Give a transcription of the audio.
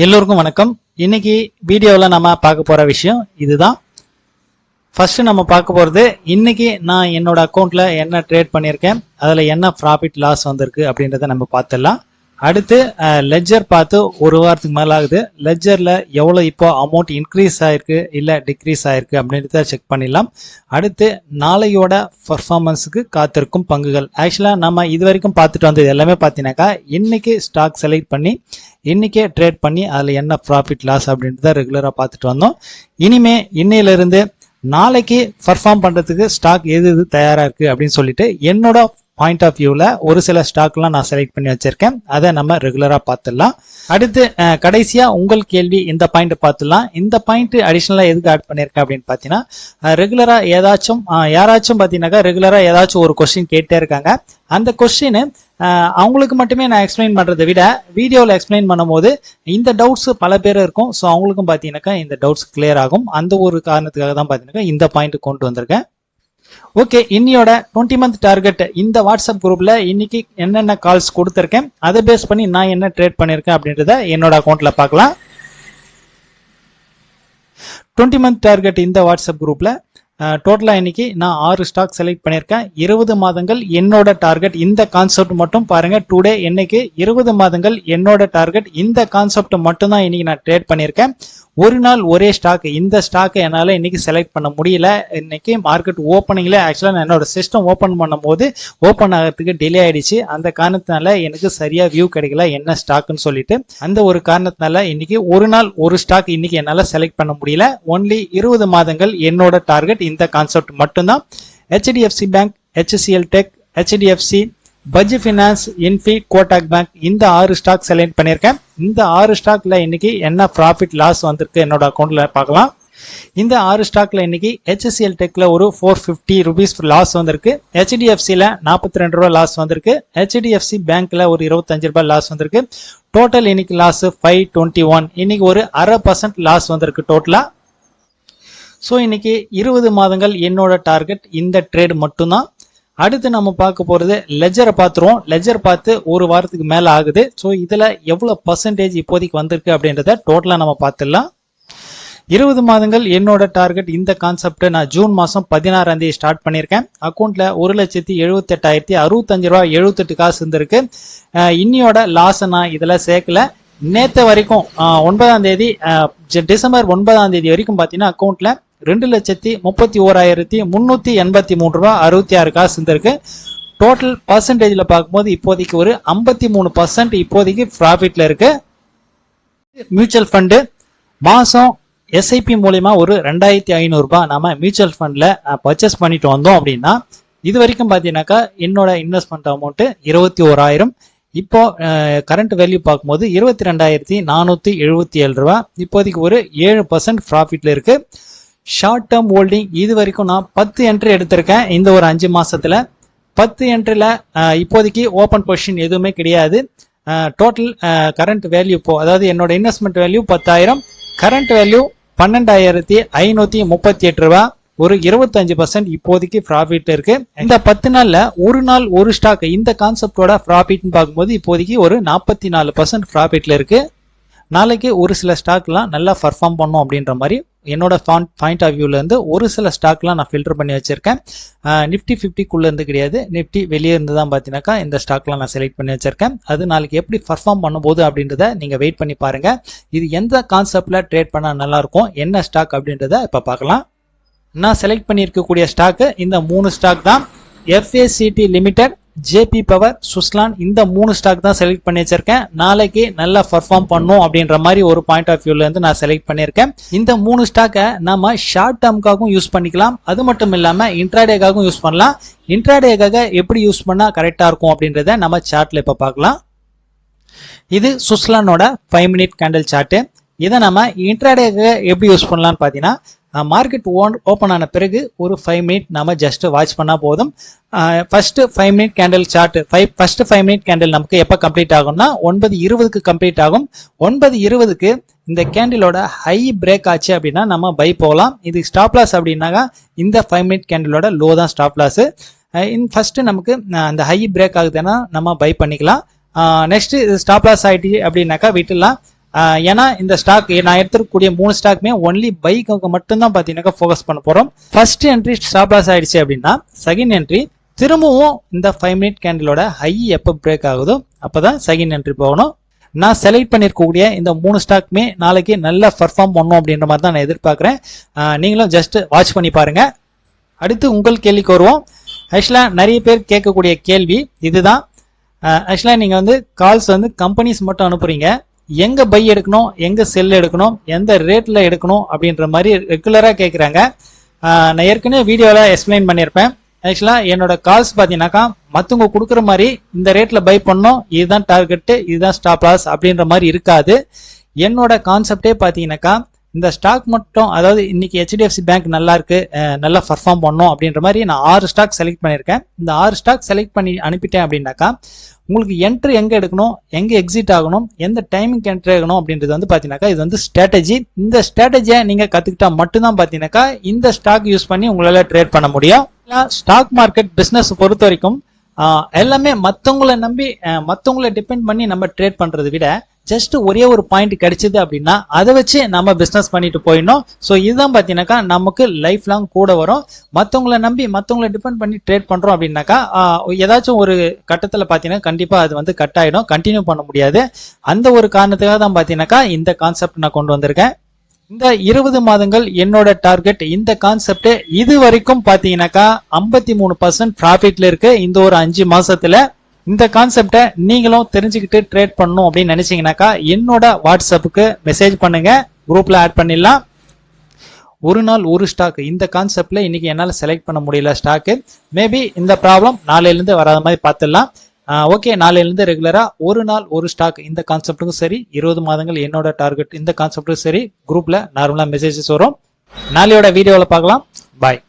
எல்லோருக்கும் வணக்கம். இன்னைக்கு வீடியோவில் நம்ம பார்க்க போற விஷயம் இதுதான். ஃபர்ஸ்ட் நம்ம பார்க்க போறது இன்னைக்கு நான் என்னோட அக்கௌண்ட்ல என்ன ட்ரேட் பண்ணியிருக்கேன், அதுல என்ன ப்ராஃபிட் லாஸ் வந்திருக்கு அப்படின்றத நம்ம பார்த்துடலாம். அடுத்து லெட்ஜர் பார்த்து ஒரு வாரத்துக்கு மேல ஆகுது. லெட்ஜர்ல எவ்வளவு இப்போ அமௌண்ட் இன்க்ரீஸ் ஆயிருக்கு இல்ல டிக்ரீஸ் ஆயிருக்கு அப்படின்றத செக் பண்ணிடலாம். அடுத்து நாளையோட பர்ஃபார்மன்ஸுக்கு காத்திருக்கும் பங்குகள். ஆக்சுவலா நம்ம இது வரைக்கும் பார்த்துட்டு வந்தது எல்லாமே பார்த்தீங்கன்னாக்கா இன்னைக்கு ஸ்டாக் செலக்ட் பண்ணி இன்னைக்கே ட்ரேட் பண்ணி அதுல என்ன ப்ராஃபிட் லாஸ் அப்படின்றத ரெகுலரா பார்த்துட்டு வந்தோம். இனிமே இன்னையில இருந்து நாளைக்கு பர்ஃபார்ம் பண்றதுக்கு ஸ்டாக் எது தயாரா இருக்கு அப்படின்னு சொல்லிட்டு என்னோட பாயிண்ட் ஆஃப் வியூல ஒரு சில ஸ்டாக்லாம் நான் செலக்ட் பண்ணி வச்சிருக்கேன். அதை நம்ம ரெகுலரா பார்த்துடலாம். அடுத்து கடைசியா உங்கள் கேள்வி இந்த பாயிண்ட் பார்த்துடலாம். இந்த பாயிண்ட் அடிஷனலா எதுக்கு ஆட் பண்ணிருக்கேன் அப்படின்னு பாத்தீங்கன்னா, ரெகுலரா யாராச்சும் பாத்தீங்கன்னாக்கா ரெகுலரா ஏதாச்சும் ஒரு கொஸ்டின் கேட்டே இருக்காங்க. அந்த கொஸ்டின் அவங்களுக்கு மட்டுமே நான் எக்ஸ்பிளைன் பண்றதை விட வீடியோவில் எக்ஸ்பிளைன் பண்ணும்போது இந்த டவுட்ஸ் பல பேர் இருக்கும். ஸோ அவங்களுக்கும் பார்த்தீங்கன்னாக்கா இந்த டவுட்ஸ் கிளியர் ஆகும். அந்த ஒரு காரணத்துக்காக தான் பார்த்தீங்கன்னா இந்த பாயிண்ட் கொண்டு வந்திருக்கேன். ஓகே, இன்னையோட 20 மந்த் டார்கெட் இந்த வாட்ஸ்அப் குரூப்ல இன்னைக்கு என்னென்ன கால்ஸ் கொடுத்துருக்கேன், அதை பேஸ் பண்ணி நான் என்ன ட்ரேட் பண்ணிருக்கேன் அப்படின்றத என்னோட அக்கௌண்ட்ல பார்க்கலாம். 20 மந்த் டார்கெட் இந்த வாட்ஸ்அப் குரூப்ல டோட்டலா இன்னைக்கு நான் 6 ஸ்டாக் செலக்ட் பண்ணியிருக்கேன். 20 மாதங்கள் என்னோட டார்கெட் இந்த கான்செப்ட் மட்டும் பாருங்க. டுடே இன்னைக்கு 20 மாதங்கள் என்னோட டார்கெட் இந்த கான்செப்ட் மட்டும் தான் இன்னைக்கு நான் ட்ரேட் பண்ணியிருக்கேன். ஒரு நாள் ஒரே ஸ்டாக், இந்த ஸ்டாக்கை என்னால் இன்னைக்கு செலக்ட் பண்ண முடியல. இன்னைக்கு மார்க்கெட் ஓப்பனிங்ல ஆக்சுவலாக நான் என்னோட சிஸ்டம் ஓப்பன் பண்ணும் போது ஓப்பன் ஆகிறதுக்கு டிலே ஆயிடுச்சு. அந்த காரணத்தினால எனக்கு சரியா வியூ கிடைக்கல என்ன ஸ்டாக்னு சொல்லிட்டு. அந்த ஒரு காரணத்தினால இன்னைக்கு ஒரு நாள் ஒரு ஸ்டாக் இன்னைக்கு என்னால் செலக்ட் பண்ண முடியல. ஒன்லி 20 மாதங்கள் என்னோட டார்கெட் இந்த கான்செப்ட் மட்டும்தான். HDFC bank, HCL tech, HDFC, Bajaj finance, Infy, Kotak bank இந்த 6 ஸ்டாக் செலக்ட் பண்ணியிருக்கேன். இந்த 6 ஸ்டாக்ல இன்னைக்கு என்ன ப்ராஃபிட் லாஸ் வந்திருக்கு என்னோட அக்கௌண்ட்ல பார்க்கலாம். இந்த 6 ஸ்டாக்ல இன்னைக்கு HCL டெக்ல ஒரு 450 rupees லாஸ் வந்திருக்கு. HDFCல 42 ரூபாய் லாஸ் வந்திருக்கு. HDFC பேங்க்ல ஒரு 25 ரூபாய் லாஸ் வந்திருக்கு. டோட்டல் இன்னைக்கு லாஸ் 521. இன்னைக்கு ஒரு 0.5% லாஸ் வந்திருக்கு டோட்டலா. ஸோ இன்னைக்கு 20 மாதங்கள் என்னோட டார்கெட் இந்த ட்ரேட் மட்டும்தான். அடுத்து நம்ம பார்க்க போறது லெஜரை பார்த்துருவோம். லெஜர் பார்த்து ஒரு வாரத்துக்கு மேல ஆகுது. ஸோ இதுல எவ்வளவு பர்சன்டேஜ் இப்போதைக்கு வந்திருக்கு அப்படின்றத டோட்டலா நம்ம பார்த்துடலாம். 20 மாதங்கள் என்னோட டார்கெட் இந்த கான்செப்ட் நான் ஜூன் மாசம் 16ஆம் தேதி ஸ்டார்ட் பண்ணியிருக்கேன். அக்கௌண்ட்ல 1,78,865 ரூபாய் 78 காசு இருந்திருக்கு. இன்னியோட லாஸ் நான் இதுல சேர்க்கல. நேற்று வரைக்கும் 9ஆம் தேதி டிசம்பர் 9ஆம் தேதி வரைக்கும் பாத்தீங்கன்னா அக்கௌண்ட்ல 2,31,383 ரூபாய் 66 காசு இருந்திருக்கு. டோட்டல் பர்சன்டேஜ்ல பார்க்கும்போது இப்போதைக்கு ஒரு 53% இப்போதைக்கு ப்ராஃபிட்ல இருக்கு. மியூச்சுவல் ஃபண்டு மாசம் SIP மூலமா ஒரு 2,500 ரூபாய் நாம மியூச்சுவல் ஃபண்ட்ல பர்ச்சேஸ் பண்ணிட்டு வந்தோம் அப்படின்னா இது வரைக்கும் பாத்தீங்கன்னாக்கா என்னோட இன்வெஸ்ட்மெண்ட் அமௌண்ட் 21,000. இப்போ கரண்ட் வேல்யூ பார்க்கும்போது 22,477 ரூபாய். இப்போதைக்கு ஒரு 7% ப்ராஃபிட்ல இருக்கு. ஷார்ட் டேர்ம் ஹோல்டிங் இது வரைக்கும் நான் 10 என்ட்ரி எடுத்திருக்கேன். இந்த ஒரு 5 மாசத்துல 10 என்ட்ரில இப்போதைக்கு ஓப்பன் பொசிஷன் எதுவுமே கிடையாது. டோட்டல் கரண்ட் வேல்யூ இப்போ அதாவது என்னோட இன்வெஸ்ட்மெண்ட் வேல்யூ 10,000, கரண்ட் வேல்யூ 12,538 ரூபாய். ஒரு 25% இப்போதைக்கு ப்ராஃபிட் இருக்கு. இந்த 10 நாள்ல ஒரு நாள் ஒரு ஸ்டாக் இந்த கான்செப்டோட ப்ராஃபிட் பார்க்கும்போது இப்போதைக்கு ஒரு 44% ப்ராஃபிட்ல இருக்கு. நாளைக்கு ஒரு சில ஸ்டாக்லாம் நல்லா பர்ஃபார்ம் பண்ணும் அப்படின்ற மாதிரி என்னோட பாயிண்ட் ஆஃப் வியூல இருந்து ஒரு சில ஸ்டாக்லாம் நான் ஃபில்டர் பண்ணி வச்சிருக்கேன். நிஃப்டி 50க்குள்ள இருந்து கிடையாது, நிஃப்டி வெளியே இருந்து தான் பார்த்தீங்கன்னாக்கா இந்த ஸ்டாக்லாம் நான் செலக்ட் பண்ணி வச்சிருக்கேன். அது நாளைக்கு எப்படி பர்ஃபார்ம் பண்ணும்போது அப்படின்றத நீங்க வெயிட் பண்ணி பாருங்க. இது எந்த கான்செப்ட்ல ட்ரேட் பண்ணா நல்லா இருக்கும், என்ன ஸ்டாக் அப்படின்றத இப்ப பார்க்கலாம். நான் செலக்ட் பண்ணியிருக்கக்கூடிய ஸ்டாக் இந்த 3 ஸ்டாக் தான். FACT limited, JP power, Suzlon இந்த 3 ஸ்டாக் தான் செலக்ட் பண்ணி வச்சிருக்கேன். நாளைக்கு நல்லா பர்ஃபார்ம் பண்ணும் அப்படின்ற மாதிரி ஒரு பாயிண்ட் ஆஃப் வியூல இருந்து நான் செலக்ட் பண்ணியிருக்கேன். இந்த 3 ஸ்டாக்கை நம்ம ஷார்ட் டேர்முக்காகவும் யூஸ் பண்ணிக்கலாம். அது மட்டும் இல்லாம இன்ட்ராடேக்காகவும் யூஸ் பண்ணலாம். இன்ட்ராடேக்காக எப்படி யூஸ் பண்ணா கரெக்டா இருக்கும் அப்படின்றத நம்ம சார்ட்ல இப்ப பார்க்கலாம். இது சுஸ்லானோட 5 மினிட் கேண்டில் சார்ட். இதை நம்ம இன்ட்ராடேக்காக எப்படி யூஸ் பண்ணலாம்னு பாத்தீங்கன்னா, மார்க்கெட் ஓப்பன் ஆன பிறகு ஒரு 5 மினிட் நம்ம ஜஸ்ட் வாட்ச் பண்ணா போதும். First 5 minute candle chart first 5 minute candle நமக்கு எப்ப கம்ப்ளீட் ஆகும்னா 9:20க்கு கம்ப்ளீட் ஆகும். 9:20க்கு இந்த கேண்டிலோட ஹை பிரேக் ஆச்சு அப்படின்னா நம்ம பை போகலாம். இது ஸ்டாப் லாஸ் அப்படின்னாக்கா இந்த 5 மினிட் கேண்டிலோட லோ தான் ஸ்டாப் லாஸ். ஃபர்ஸ்ட் நமக்கு அந்த ஹை பிரேக் ஆகுதுன்னா நம்ம பை பண்ணிக்கலாம். நெக்ஸ்ட் ஸ்டாப் லாஸ் ஆயிட்டு அப்படின்னாக்கா விட்டுலாம். ஏன்னா இந்த ஸ்டாக் நான் எடுத்துக்கூடிய 3 ஸ்டாக்குமே ஒன்லி பைக்கு மட்டும்தான் பார்த்தீங்கன்னாக்கா ஃபோக்கஸ் பண்ண போகிறோம். ஃபர்ஸ்ட் என்ட்ரி ஸ்டாப் லாஸ் ஆயிடுச்சு அப்படின்னா செகண்ட் என்ட்ரி திரும்பவும் இந்த 5 மினிட் கேண்டிலோட ஹை எப்போ பிரேக் ஆகுதோ அப்போதான் செகண்ட் என்ட்ரி போகணும். நான் செலக்ட் பண்ணிருக்கக்கூடிய இந்த 3 ஸ்டாக்குமே நாளைக்கு நல்லா பர்ஃபார்ம் பண்ணும் அப்படின்ற மாதிரி தான் நான் எதிர்பார்க்குறேன். நீங்களும் ஜஸ்ட் வாட்ச் பண்ணி பாருங்க. அடுத்து உங்கள் கேள்விக்கு வருவோம். ஆக்சுவலாக நிறைய பேர் கேட்கக்கூடிய கேள்வி இதுதான். ஆக்சுவலாக நீங்கள் வந்து கால்ஸ் வந்து கம்பெனிஸ் மட்டும் அனுப்புறீங்க, எங்கே பை எடுக்கணும், எங்கே செல் எடுக்கணும், எந்த ரேட்டில் எடுக்கணும் அப்படின்ற மாதிரி ரெகுலராக கேட்குறாங்க. நான் ஏற்கனவே வீடியோவில் எக்ஸ்பிளைன் பண்ணியிருப்பேன். ஆக்சுவலாக என்னோட கால்ஸ் பார்த்தீங்கன்னாக்கா மற்றவங்க கொடுக்குற மாதிரி இந்த ரேட்டில் பை பண்ணோம், இதுதான் டார்கெட்டு, இதுதான் ஸ்டாப் லாஸ் அப்படின்ற மாதிரி இருக்காது. என்னோட கான்செப்டே பார்த்தீங்கன்னாக்கா இந்த ஸ்டாக் மட்டும், அதாவது இன்னைக்கு HDFC பேங்க் நல்லா இருக்கு, நல்லா பர்ஃபார்ம் பண்ணோம் அப்படின்ற மாதிரி நான் 6 ஸ்டாக் செலக்ட் பண்ணியிருக்கேன். இந்த 6 ஸ்டாக் செலக்ட் பண்ணி அனுப்பிட்டேன் அப்படின்னாக்கா உங்களுக்கு என்ட்ரி எங்கே எடுக்கணும், எங்கே எக்ஸிட் ஆகணும், எந்த டைமிங் என்ட்ரி ஆகணும் அப்படின்றது வந்து பார்த்தீங்கன்னாக்கா இது வந்து ஸ்ட்ராட்டஜி. இந்த ஸ்ட்ராட்டஜியை நீங்கள் கற்றுக்கிட்டா மட்டும்தான் பார்த்தீங்கன்னாக்கா இந்த ஸ்டாக் யூஸ் பண்ணி உங்களால் ட்ரேட் பண்ண முடியும். ஸ்டாக் மார்க்கெட் பிஸ்னஸ் பொறுத்த வரைக்கும் எல்லாமே மற்றவங்களை நம்பி மற்றவங்களை டிபெண்ட் பண்ணி நம்ம ட்ரேட் பண்ணுறதை விட ஜஸ்ட் ஒரே ஒரு பாயிண்ட் கிடைச்சது அப்படின்னா அதை வச்சு நம்ம பிஸ்னஸ் பண்ணிட்டு போயிடணும். ஸோ இதுதான் பார்த்தீங்கன்னாக்கா நமக்கு லைஃப் லாங் கூட வரும். மற்றவங்களை நம்பி மற்றவங்களை டிபெண்ட் பண்ணி ட்ரேட் பண்ணுறோம் அப்படின்னாக்கா ஏதாச்சும் ஒரு கட்டத்தில் பார்த்தீங்கன்னா கண்டிப்பாக அது வந்து கட் ஆகிடும், கண்டினியூ பண்ண முடியாது. அந்த ஒரு காரணத்துக்காக தான் பார்த்தீங்கன்னாக்கா இந்த கான்செப்ட் நான் கொண்டு வந்திருக்கேன். இந்த 20 மாதங்கள் என்னோட டார்கெட் இந்த கான்செப்ட் இது வரைக்கும் பார்த்தீங்கன்னாக்கா 53% ப்ராஃபிட்ல இருக்கு இந்த ஒரு 5 மாசத்துல. இந்த கான்செப்டை நீங்களும் தெரிஞ்சுக்கிட்டு ட்ரேட் பண்ணணும் அப்படின்னு நினைச்சீங்கன்னாக்கா என்னோட வாட்ஸ்அப்புக்கு மெசேஜ் பண்ணுங்க, குரூப்ல ஆட் பண்ணிடலாம். ஒரு நாள் ஒரு ஸ்டாக் இந்த கான்செப்ட்ல இன்னைக்கு என்னால் செலக்ட் பண்ண முடியல ஸ்டாக்கு. மேபி இந்த ப்ராப்ளம் நாளையிலேருந்து வராத மாதிரி பார்த்துடலாம். ஓகே, நாளையிலேருந்து ரெகுலரா ஒரு நாள் ஒரு ஸ்டாக் இந்த கான்செப்ட்டுக்கும் சரி, 20 மாதங்கள் என்னோட டார்கெட் இந்த கான்செப்ட்டுக்கும் சரி குரூப்ல நார்மலா மெசேஜஸ் வரும். நாளையோட வீடியோவில் பார்க்கலாம். பாய்.